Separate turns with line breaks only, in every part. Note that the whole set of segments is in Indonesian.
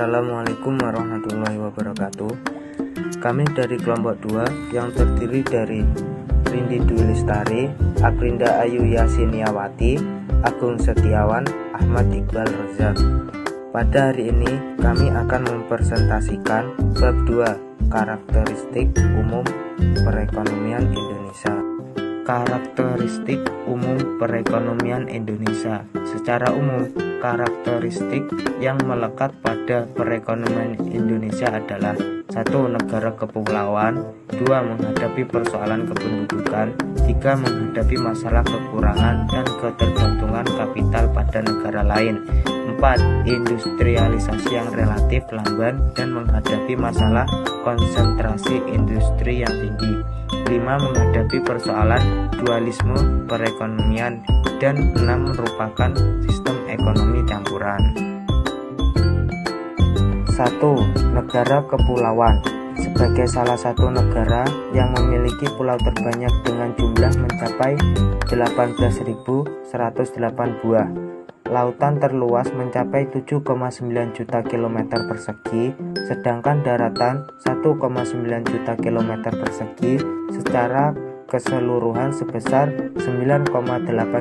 Assalamualaikum warahmatullahi wabarakatuh. Kami dari kelompok 2 yang terdiri dari Rindi Dwi Lestari, Aprinda Ayu Yasiniawati, Agung Setiawan, Ahmad Iqbal Razak. Pada hari ini kami akan mempresentasikan bab 2, karakteristik umum perekonomian Indonesia. Karakteristik umum perekonomian Indonesia. Secara umum, karakteristik yang melekat pada perekonomian Indonesia adalah 1. Negara kepulauan, 2. Menghadapi persoalan kependudukan, 3. Menghadapi masalah kekurangan dan ketergantungan kapital pada negara lain, 4. Industrialisasi yang relatif lamban dan menghadapi masalah konsentrasi industri yang tinggi, 5. Menghadapi persoalan dualisme perekonomian, dan 6. Merupakan sistem ekonomi campuran. 1. Negara kepulauan. Sebagai salah satu negara yang memiliki pulau terbanyak dengan jumlah mencapai 18.108 buah, lautan terluas mencapai 7,9 juta kilometer persegi, sedangkan daratan 1,9 juta kilometer persegi, secara keseluruhan sebesar 9,8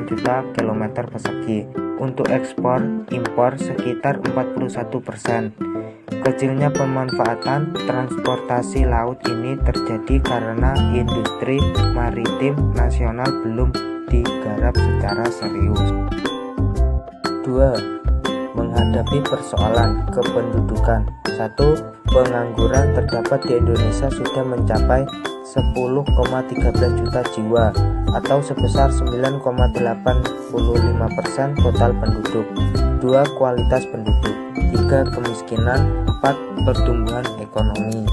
juta kilometer persegi. Untuk ekspor impor sekitar 41%. Kecilnya pemanfaatan transportasi laut ini terjadi karena industri maritim nasional belum digarap secara serius. 2. Menghadapi persoalan kependudukan. 1. Pengangguran terdapat di Indonesia sudah mencapai 10,13 juta jiwa atau sebesar 9,85% total penduduk. 2. Kualitas penduduk. 3. Kemiskinan. 4. Pertumbuhan ekonomi.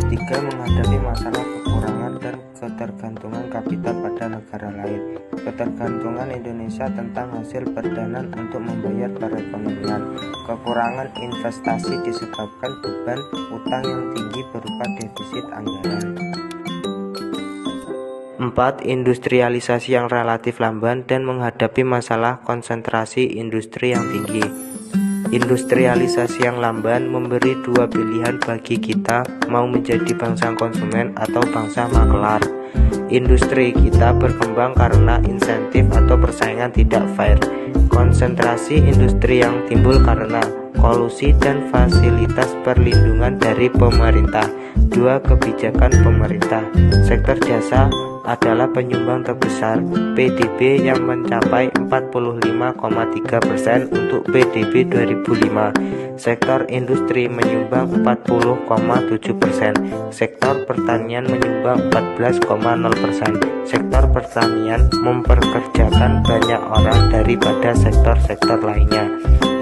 3. Menghadapi masalah kekurangan dan ketergantungan kapital pada negara lain. Ketergantungan Indonesia tentang hasil perdanan untuk membayar perekonomian. Kekurangan investasi disebabkan beban utang yang tinggi berupa defisit anggaran. 4. Industrialisasi yang relatif lamban dan menghadapi masalah konsentrasi industri yang tinggi. Industrialisasi yang lamban memberi dua pilihan bagi kita mau menjadi bangsa konsumen atau bangsa makelar. Industri kita berkembang karena insentif atau persaingan tidak fair. Konsentrasi industri yang timbul karena kolusi dan fasilitas perlindungan dari pemerintah. 2. Kebijakan pemerintah. Sektor jasa adalah penyumbang terbesar PDB yang mencapai 45,3% untuk PDB 2005. Sektor industri menyumbang 40,7%. Sektor pertanian menyumbang 14,0%. Sektor pertanian memperkerjakan banyak orang daripada sektor-sektor lainnya,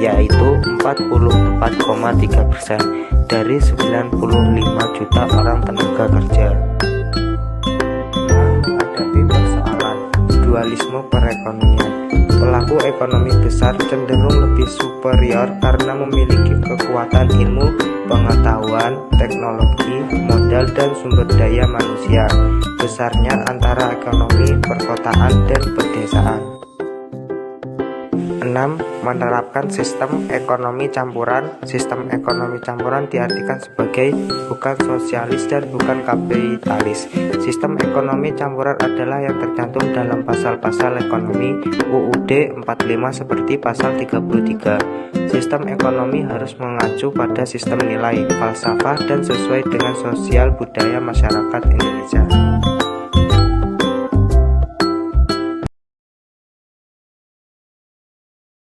yaitu 44,3% dari 95 juta orang tenaga kerja. Menghadapi persoalan dualisme perekonomian. Pelaku ekonomi besar cenderung lebih superior karena memiliki kekuatan ilmu, pengetahuan, teknologi, modal, dan sumber daya manusia. Besarnya antara ekonomi perkotaan dan pedesaan. 6. Menerapkan sistem ekonomi campuran. Sistem ekonomi campuran diartikan sebagai bukan sosialis dan bukan kapitalis. Sistem ekonomi campuran adalah yang tercantum dalam pasal-pasal ekonomi UUD 45 seperti pasal 33. Sistem ekonomi harus mengacu pada sistem nilai, falsafah, dan sesuai dengan sosial budaya masyarakat Indonesia.